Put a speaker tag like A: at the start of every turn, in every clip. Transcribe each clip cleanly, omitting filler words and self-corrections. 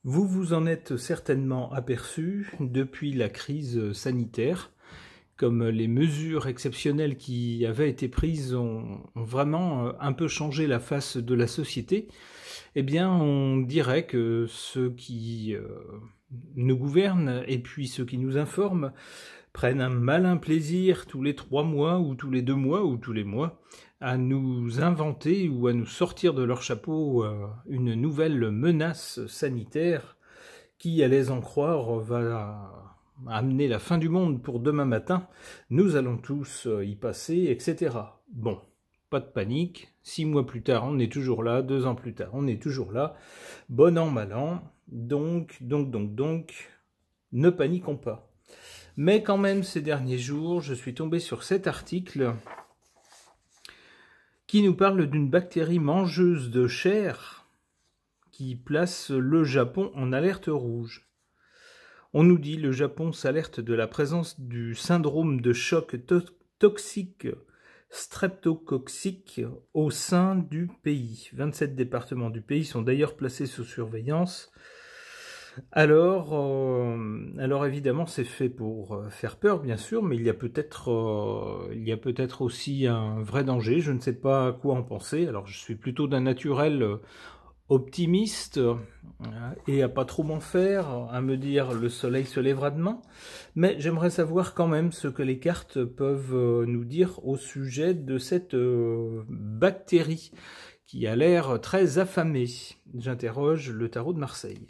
A: Vous vous en êtes certainement aperçu depuis la crise sanitaire, comme les mesures exceptionnelles qui avaient été prises ont vraiment un peu changé la face de la société. Eh bien, on dirait que ceux qui nous gouvernent et puis ceux qui nous informent prennent un malin plaisir tous les 3 mois ou tous les 2 mois ou tous les mois à nous inventer ou à nous sortir de leur chapeau une nouvelle menace sanitaire qui, à les en croire, va amener la fin du monde pour demain matin. Nous allons tous y passer, etc. Bon, pas de panique. 6 mois plus tard, on est toujours là. 2 ans plus tard, on est toujours là. Bon an, mal an. Donc, ne paniquons pas. Mais quand même, ces derniers jours, je suis tombé sur cet article qui nous parle d'une bactérie mangeuse de chair qui place le Japon en alerte rouge. On nous dit que le Japon s'alerte de la présence du syndrome de choc toxique streptococcique au sein du pays. 27 départements du pays sont d'ailleurs placés sous surveillance. Alors évidemment, c'est fait pour faire peur, bien sûr, mais il y a peut-être aussi un vrai danger. Je ne sais pas quoi en penser. Alors, je suis plutôt d'un naturel optimiste et à pas trop m'en faire, à me dire le soleil se lèvera demain. Mais j'aimerais savoir quand même ce que les cartes peuvent nous dire au sujet de cette bactérie qui a l'air très affamée. J'interroge le tarot de Marseille.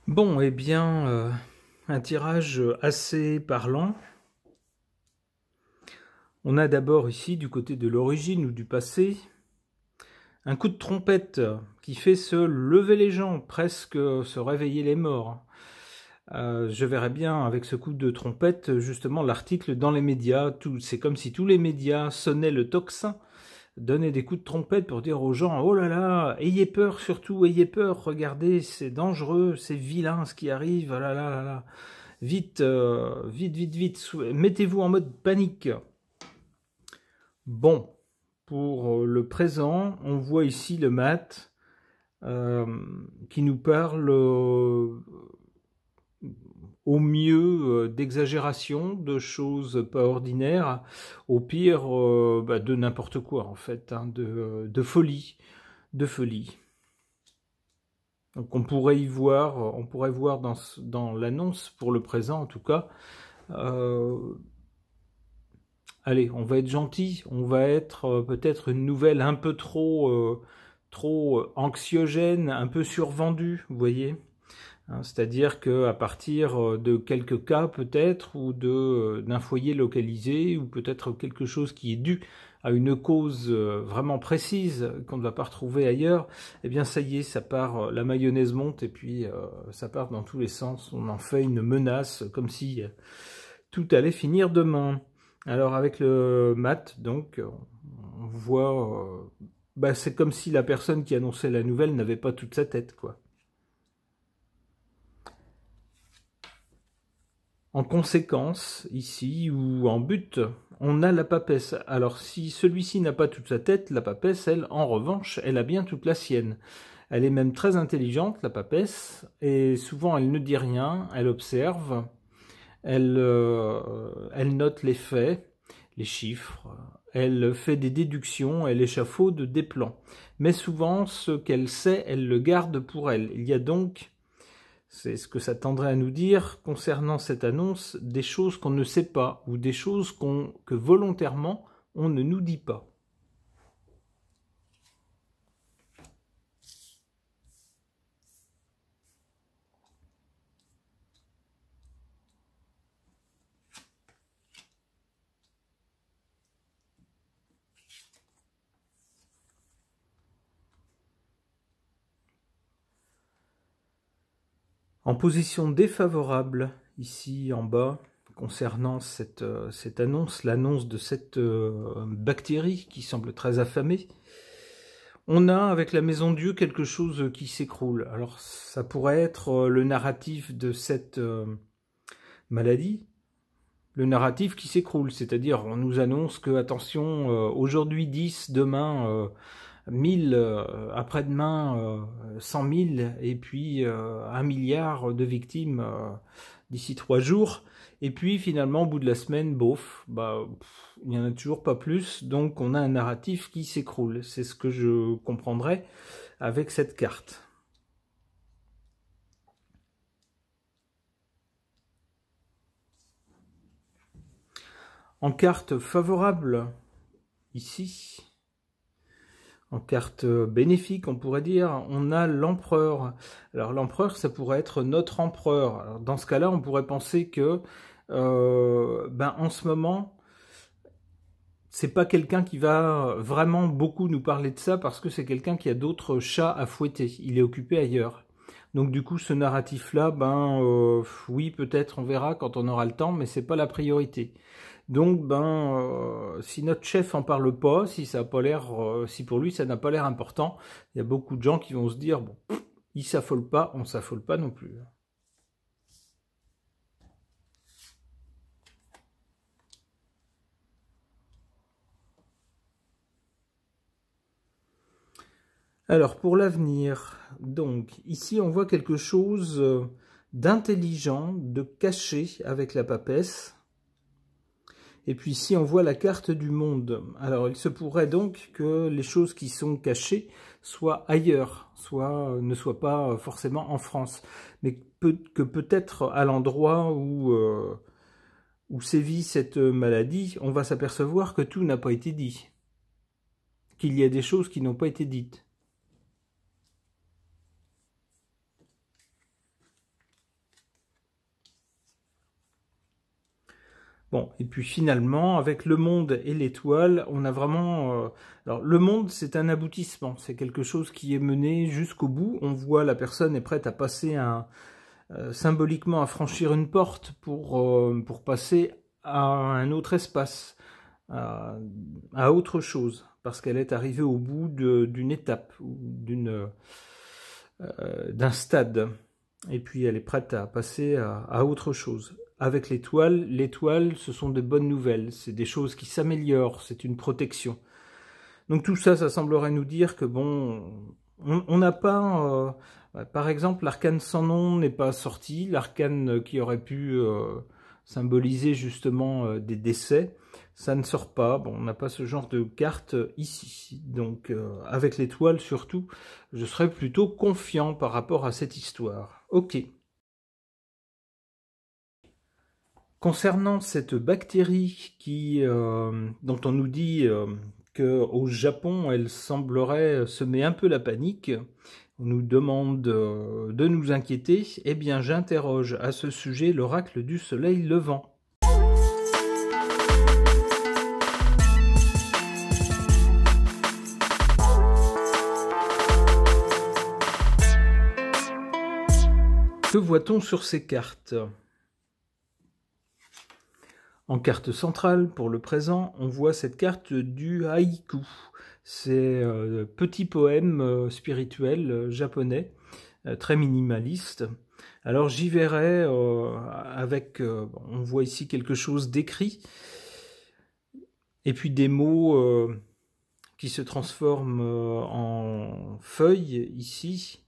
A: Bon, eh bien, un tirage assez parlant. On a d'abord ici, du côté de l'origine ou du passé, un coup de trompette qui fait se lever les gens, presque se réveiller les morts. Je verrais bien avec ce coup de trompette, justement, l'article dans les médias. C'est comme si tous les médias sonnaient le tocsin, donner des coups de trompette pour dire aux gens « Oh là là, ayez peur surtout, ayez peur, regardez, c'est dangereux, c'est vilain ce qui arrive, oh là là là là, vite, vite, mettez-vous en mode panique ». Bon, pour le présent, on voit ici le mat qui nous parle au mieux d'exagération, de choses pas ordinaires, au pire de n'importe quoi en fait, hein, de folie, Donc on pourrait voir dans l'annonce pour le présent en tout cas. Allez, on va être gentil, on va être peut-être une nouvelle un peu trop anxiogène, un peu survendue, vous voyez. C'est-à-dire qu'à partir de quelques cas peut-être, ou d'un foyer localisé, ou peut-être quelque chose qui est dû à une cause vraiment précise qu'on ne va pas retrouver ailleurs, eh bien ça y est, ça part, la mayonnaise monte et puis ça part dans tous les sens. On en fait une menace comme si tout allait finir demain. Alors avec le mat, donc, on voit, c'est comme si la personne qui annonçait la nouvelle n'avait pas toute sa tête, quoi. En conséquence, ici, ou en but, on a la papesse. Alors si celui-ci n'a pas toute sa tête, la papesse, elle, en revanche, elle a bien toute la sienne. Elle est même très intelligente, la papesse, et souvent elle ne dit rien, elle observe, elle note les faits, les chiffres, elle fait des déductions, elle échafaude des plans. Mais souvent, ce qu'elle sait, elle le garde pour elle. Il y a donc, c'est ce que ça tendrait à nous dire, concernant cette annonce, des choses qu'on ne sait pas, ou des choses que volontairement, on ne nous dit pas. En position défavorable, ici en bas, concernant cette annonce, l'annonce de cette bactérie qui semble très affamée, on a avec la Maison Dieu quelque chose qui s'écroule. Alors ça pourrait être le narratif de cette maladie, le narratif qui s'écroule, c'est-à-dire on nous annonce que, attention, aujourd'hui 10, demain 1000, après-demain 100 000, et puis 1 milliard de victimes d'ici 3 jours, et puis finalement au bout de la semaine, bof, il n'y en a toujours pas plus, donc on a un narratif qui s'écroule. C'est ce que je comprendrais avec cette carte. En carte favorable, ici, en carte bénéfique, on pourrait dire, on a l'empereur. Alors l'empereur, ça pourrait être notre empereur. Alors, dans ce cas-là, on pourrait penser que, en ce moment, c'est pas quelqu'un qui va vraiment beaucoup nous parler de ça, parce que c'est quelqu'un qui a d'autres chats à fouetter. Il est occupé ailleurs. Donc du coup, ce narratif-là, oui, peut-être, on verra quand on aura le temps, mais c'est pas la priorité. Donc, si notre chef en parle pas, si ça a pas l'air, si pour lui ça n'a pas l'air important, il y a beaucoup de gens qui vont se dire, bon, il s'affole pas, on s'affole pas non plus. Alors, pour l'avenir, donc, ici, on voit quelque chose d'intelligent, de caché avec la papesse. Et puis ici, on voit la carte du monde. Alors, il se pourrait donc que les choses qui sont cachées soient ailleurs, ne soient pas forcément en France, mais que peut-être à l'endroit où sévit cette maladie, on va s'apercevoir que tout n'a pas été dit, qu'il y a des choses qui n'ont pas été dites. Bon, et puis finalement, avec le monde et l'étoile, on a vraiment... alors, le monde, c'est un aboutissement, c'est quelque chose qui est mené jusqu'au bout. On voit la personne est prête à passer symboliquement à franchir une porte pour passer à un autre espace, à autre chose, parce qu'elle est arrivée au bout d'une étape, ou d'un stade. Et puis elle est prête à passer à autre chose. Avec l'étoile, ce sont de bonnes nouvelles, c'est des choses qui s'améliorent, c'est une protection. Donc tout ça, ça semblerait nous dire que bon, on n'a pas... par exemple, l'arcane sans nom n'est pas sorti, l'arcane qui aurait pu symboliser justement des décès, ça ne sort pas. Bon, on n'a pas ce genre de carte ici. Donc avec l'étoile surtout, je serais plutôt confiant par rapport à cette histoire. Ok. Concernant cette bactérie dont on nous dit qu'au Japon, elle semblerait semer un peu la panique, on nous demande de nous inquiéter, eh bien j'interroge à ce sujet l'oracle du soleil levant. Que voit-on sur ces cartes ? En carte centrale, pour le présent, on voit cette carte du haïku. C'est petit poème spirituel japonais, très minimaliste. Alors j'y verrai on voit ici quelque chose d'écrit, et puis des mots qui se transforment en feuilles ici,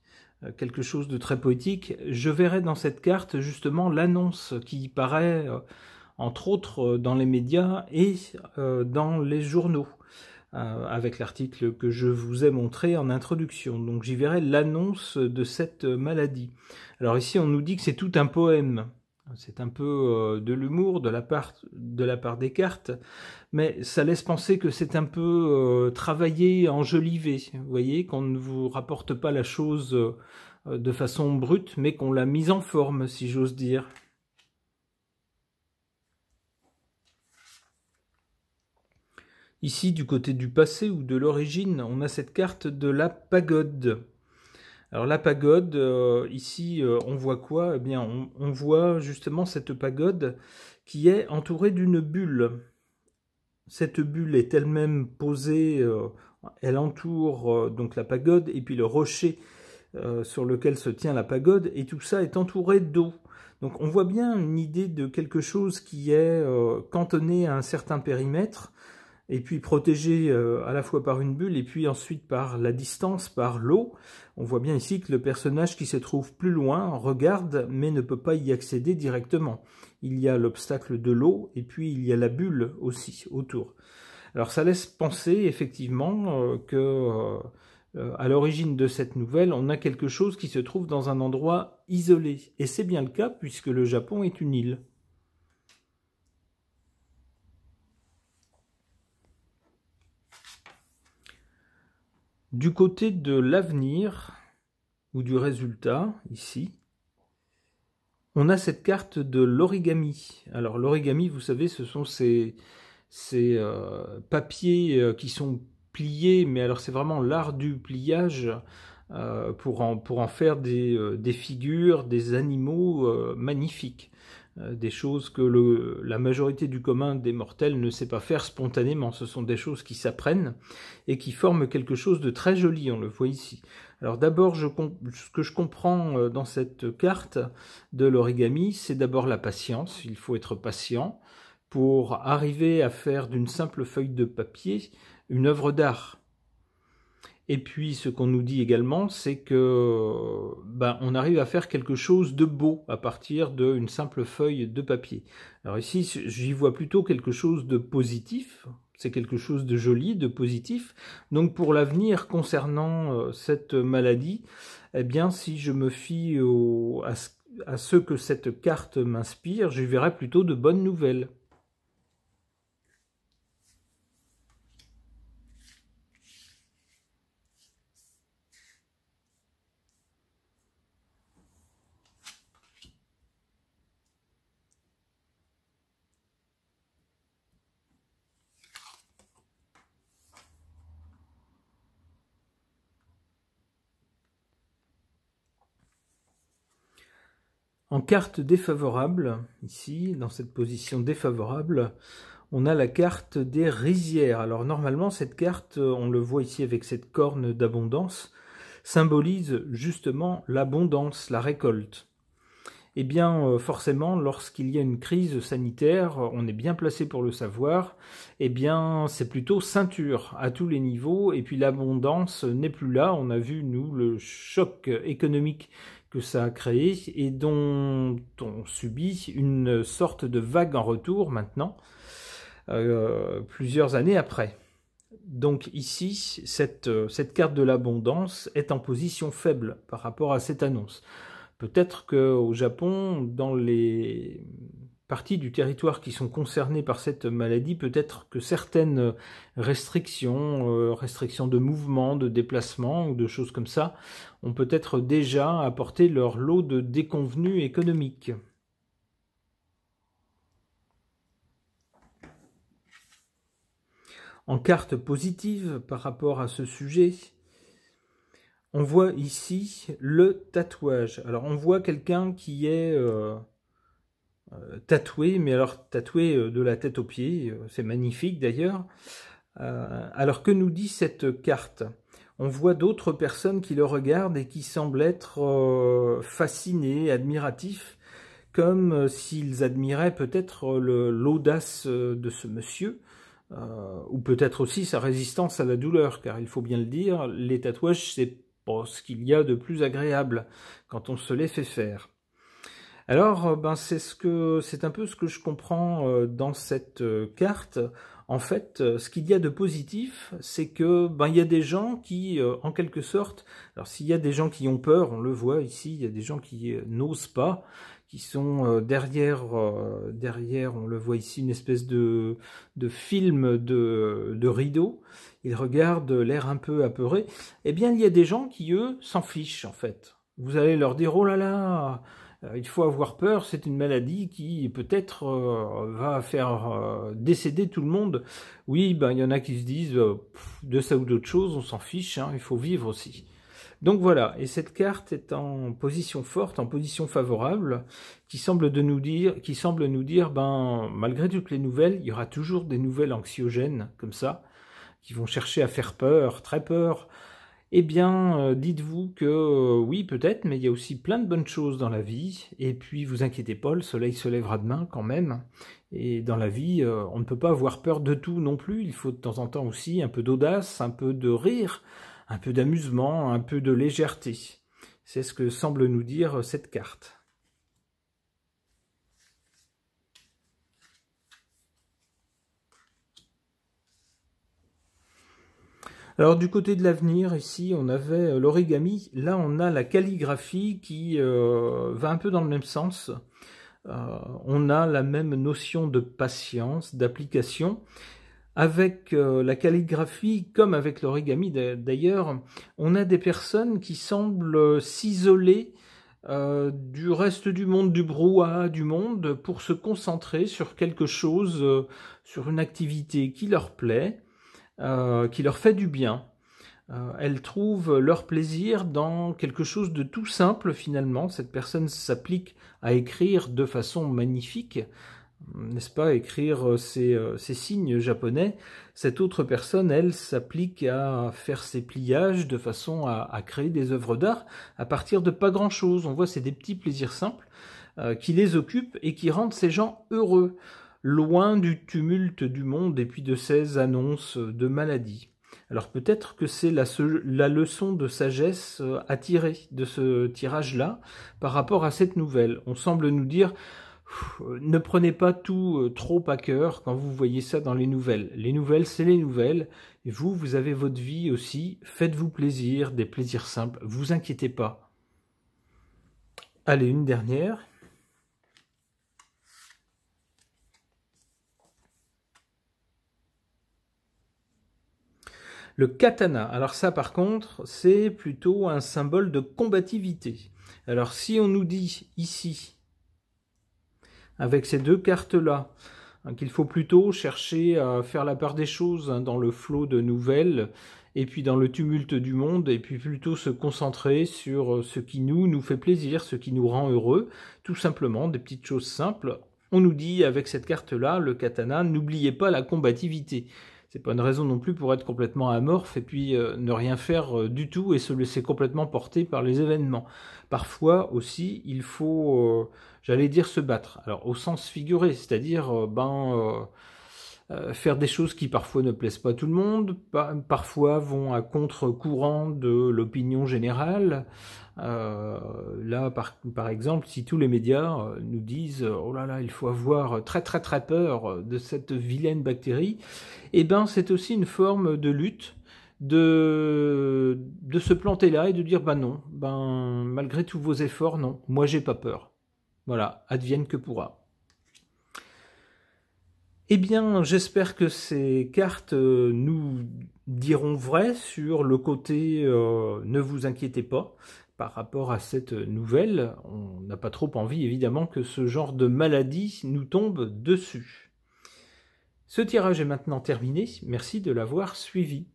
A: quelque chose de très poétique. Je verrai dans cette carte justement l'annonce qui paraît... entre autres dans les médias et dans les journaux, avec l'article que je vous ai montré en introduction. Donc j'y verrai l'annonce de cette maladie. Alors ici on nous dit que c'est tout un poème. C'est un peu de l'humour de la part des cartes, mais ça laisse penser que c'est un peu travaillé, enjolivé. Vous voyez, qu'on ne vous rapporte pas la chose de façon brute, mais qu'on l'a mise en forme, si j'ose dire. Ici, du côté du passé ou de l'origine, on a cette carte de la pagode. Alors la pagode, ici, on voit quoi? Eh bien, on voit justement cette pagode qui est entourée d'une bulle. Cette bulle est elle-même posée, elle entoure donc la pagode, et puis le rocher sur lequel se tient la pagode, et tout ça est entouré d'eau. Donc on voit bien une idée de quelque chose qui est cantonné à un certain périmètre, et puis protégé à la fois par une bulle et puis ensuite par la distance, par l'eau. On voit bien ici que le personnage qui se trouve plus loin regarde mais ne peut pas y accéder directement. Il y a l'obstacle de l'eau et puis il y a la bulle aussi autour. Alors ça laisse penser effectivement que à l'origine de cette nouvelle, on a quelque chose qui se trouve dans un endroit isolé. Et c'est bien le cas puisque le Japon est une île. Du côté de l'avenir, ou du résultat, ici, on a cette carte de l'origami. Alors l'origami, vous savez, ce sont ces papiers qui sont pliés, mais alors c'est vraiment l'art du pliage pour en faire des figures, des animaux magnifiques. Des choses que la majorité du commun des mortels ne sait pas faire spontanément. Ce sont des choses qui s'apprennent et qui forment quelque chose de très joli, on le voit ici. Alors d'abord, ce que je comprends dans cette carte de l'origami, c'est d'abord la patience. Il faut être patient pour arriver à faire d'une simple feuille de papier une œuvre d'art. Et puis, ce qu'on nous dit également, c'est que on arrive à faire quelque chose de beau à partir d'une simple feuille de papier. Alors ici, j'y vois plutôt quelque chose de positif. C'est quelque chose de joli, de positif. Donc, pour l'avenir concernant cette maladie, eh bien, si je me fie à ce que cette carte m'inspire, j'y verrai plutôt de bonnes nouvelles. En carte défavorable, ici, dans cette position défavorable, on a la carte des rizières. Alors normalement, cette carte, on le voit ici avec cette corne d'abondance, symbolise justement l'abondance, la récolte. Eh bien, forcément, lorsqu'il y a une crise sanitaire, on est bien placé pour le savoir, eh bien, c'est plutôt ceinture à tous les niveaux, et puis l'abondance n'est plus là. On a vu, nous, le choc économique que ça a créé et dont on subit une sorte de vague en retour maintenant, plusieurs années après. Donc ici, cette carte de l'abondance est en position faible par rapport à cette annonce. Peut-être qu'au Japon, dans les parties du territoire qui sont concernées par cette maladie, peut-être que certaines restrictions, restrictions de mouvement, de déplacement ou de choses comme ça, ont peut-être déjà apporté leur lot de déconvenues économiques. En carte positive par rapport à ce sujet, on voit ici le tatouage. Alors on voit quelqu'un qui est tatoué, mais alors tatoué de la tête aux pieds, c'est magnifique d'ailleurs. Alors que nous dit cette carte? On voit d'autres personnes qui le regardent et qui semblent être fascinés, admiratifs, comme s'ils admiraient peut-être l'audace de ce monsieur, ou peut-être aussi sa résistance à la douleur, car il faut bien le dire, les tatouages, c'est pas ce qu'il y a de plus agréable quand on se les fait faire. Alors, c'est un peu ce que je comprends dans cette carte. En fait, ce qu'il y a de positif, c'est que il y a des gens qui, en quelque sorte, alors s'il y a des gens qui ont peur, on le voit ici, il y a des gens qui n'osent pas, qui sont derrière, on le voit ici, une espèce de film de rideau. Ils regardent l'air un peu apeuré. Eh bien, il y a des gens qui, eux, s'en fichent, en fait. Vous allez leur dire, oh là là, il faut avoir peur, c'est une maladie qui peut-être va faire décéder tout le monde. Oui, il y en a qui se disent, de ça ou d'autre chose, on s'en fiche, hein, il faut vivre aussi. Donc voilà, et cette carte est en position forte, en position favorable, qui semble nous dire, malgré toutes les nouvelles, il y aura toujours des nouvelles anxiogènes, comme ça, qui vont chercher à faire peur, très peur, eh bien, dites-vous que oui, peut-être, mais il y a aussi plein de bonnes choses dans la vie. Et puis, vous inquiétez pas, le soleil se lèvera demain quand même. Et dans la vie, on ne peut pas avoir peur de tout non plus. Il faut de temps en temps aussi un peu d'audace, un peu de rire, un peu d'amusement, un peu de légèreté. C'est ce que semble nous dire cette carte. Alors du côté de l'avenir, ici on avait l'origami, là on a la calligraphie qui va un peu dans le même sens. On a la même notion de patience, d'application. Avec la calligraphie, comme avec l'origami d'ailleurs, on a des personnes qui semblent s'isoler du reste du monde, du brouhaha du monde, pour se concentrer sur quelque chose, sur une activité qui leur plaît, qui leur fait du bien. Elles trouvent leur plaisir dans quelque chose de tout simple finalement. Cette personne s'applique à écrire de façon magnifique, n'est-ce pas, écrire ces signes japonais. Cette autre personne, elle, s'applique à faire ses pliages de façon à créer des œuvres d'art à partir de pas grand-chose. On voit, c'est des petits plaisirs simples qui les occupent et qui rendent ces gens heureux, loin du tumulte du monde et puis de ces annonces de maladies. Alors peut-être que c'est la leçon de sagesse à tirer de ce tirage-là par rapport à cette nouvelle. On semble nous dire, ne prenez pas tout trop à cœur quand vous voyez ça dans les nouvelles. Les nouvelles, c'est les nouvelles. Et vous avez votre vie aussi. Faites-vous plaisir, des plaisirs simples. Vous inquiétez pas. Allez, une dernière. Le katana, alors ça par contre, c'est plutôt un symbole de combativité. Alors si on nous dit ici, avec ces deux cartes-là, qu'il faut plutôt chercher à faire la part des choses dans le flot de nouvelles, et puis dans le tumulte du monde, et puis plutôt se concentrer sur ce qui nous fait plaisir, ce qui nous rend heureux, tout simplement, des petites choses simples. On nous dit avec cette carte-là, le katana, n'oubliez pas la combativité. C'est pas une raison non plus pour être complètement amorphe et puis ne rien faire du tout et se laisser complètement porter par les événements. Parfois aussi, il faut, j'allais dire, se battre. Alors au sens figuré, c'est-à-dire faire des choses qui parfois ne plaisent pas à tout le monde, parfois vont à contre-courant de l'opinion générale. Là, par exemple, si tous les médias nous disent « Oh là là, il faut avoir très très très peur de cette vilaine bactérie », eh ben, c'est aussi une forme de lutte, de se planter là et de dire « Bah non, malgré tous vos efforts, non, moi j'ai pas peur. » Voilà, advienne que pourra. Eh bien, j'espère que ces cartes nous diront vrai sur le côté ne vous inquiétez pas par rapport à cette nouvelle. On n'a pas trop envie, évidemment, que ce genre de maladie nous tombe dessus. Ce tirage est maintenant terminé. Merci de l'avoir suivi.